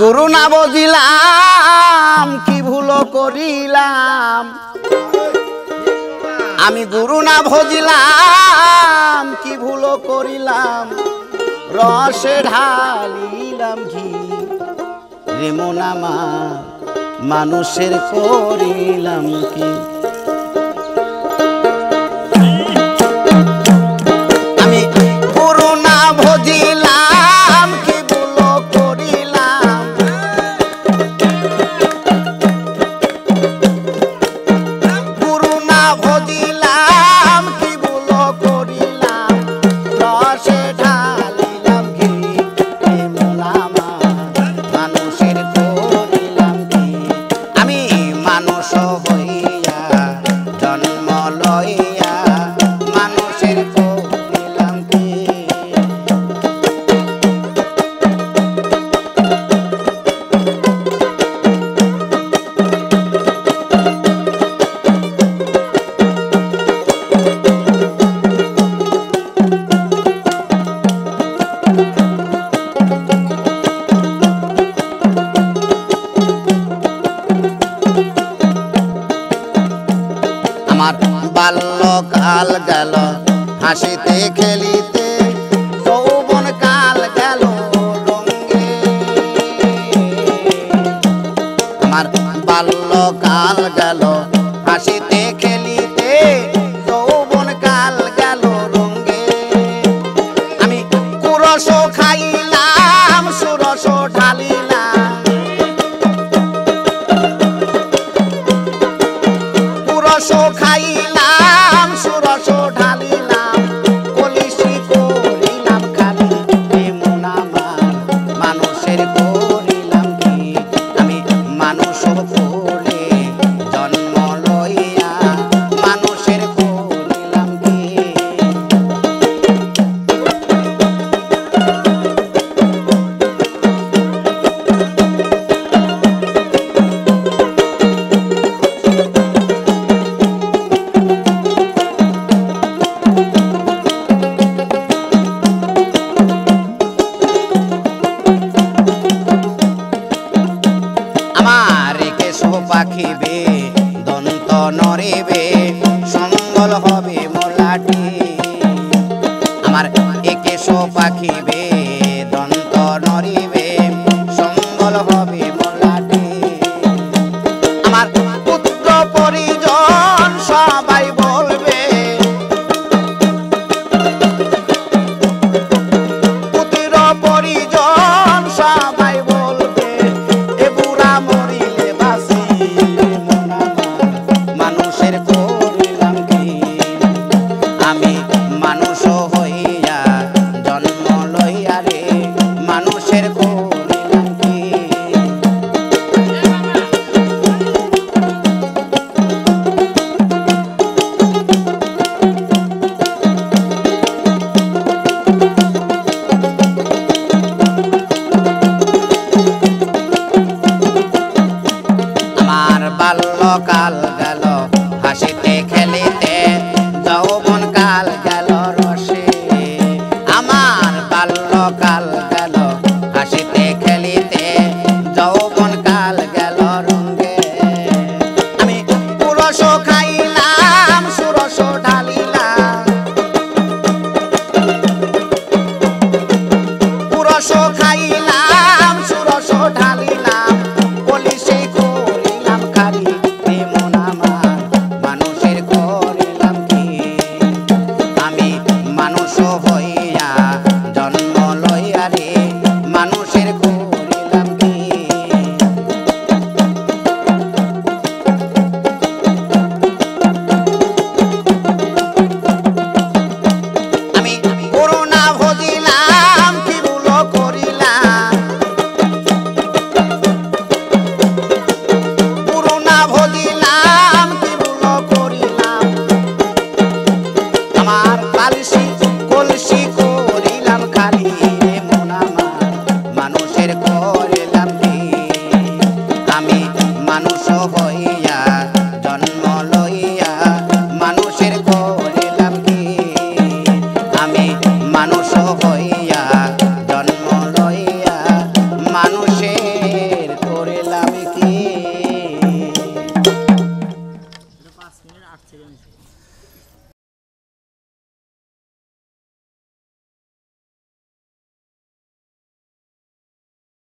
গুরু না বুঝিলাম কি ভুল করিলাম, আমি গুরু না বুঝিলাম কি ভুল করিলাম, রসে ঢালিলাম ঘি রে মন আমার মানুষের করিলাম কি। আমি গুরু না বুঝিলাম কি ভুল করিলাম, গুরু না বুঝিলাম কি ভুল করিলাম, রসে ঢালিলাম ঘি রে মন আমার মানুষের করিলাম কি। আমি মানুষ হইয়া জন্ম লইয়া মানুষের করিলাম কি। আমার বাল্যকাল গেল হাসিতে খেলিতে, যৌবন কাল গেল রঙে। আমার বাল্যকাল গেল হাসিতে খেলিতে, যৌবন কাল গেল রঙে। আমি কুরস খাইলাম সুরস ঢালিলাম, কুরস খাইলাম সুরস ঢালিলাম, কলিসি করিলাম খালি রে মন আমার মানুষের করিলাম কি। আমি মানুষ ফুলে জন্ম লইয়া মানুষের করিলাম কি। আমার কেশো পাখিবে দন্ত নড়িবে, সম্বল হবে মোলাটি। আমার কেশো পাখিবে দন্ত নড়িবে, সম্বল হবে মোলাটি। আমার পুত্র পরিজন সবাই বলবে, পুত্র পরিজন সবাই বলবে, এ বুড়া মরিলে বাসি রে মন আমার মানুষের করিলাম কি। আমি মানুষ হইয়া জন্ম লইয়া রে মানুষের করিলাম কি। আমার বাল্যকাল গেল হাসিতে খেলিতে, যৌবন কাল গেল রসে। আমার বাল্যকাল গেল হাসিতে খেলিতে, যৌবন কাল গেল রঙে। আমি কুরস খাইলাম সুরস ঢালিলাম, কুরস খাইলাম সুরস ঢালিলাম, কলিসি করিলাম খালি রে মন আমার মানুষের করিলাম কি। আমি মানুষ হইয়া জন্ম লইয়া রে মানুষের করিলাম কি। আমি গুরু না বুঝিলাম কি ভুল করিলাম, গুরু না বুঝিলাম কি ভুল করিলাম। আমার কলসি কলসি করিলাম খালি রে মন আমার মানুষের করিলাম কি। আমি মানুষ হইয়া জন্ম লইয়া মানুষের করিলাম কি। আমি মানুষ হইয়া জন্ম লইয়া মানুষের ছেড়ে নিয়েছে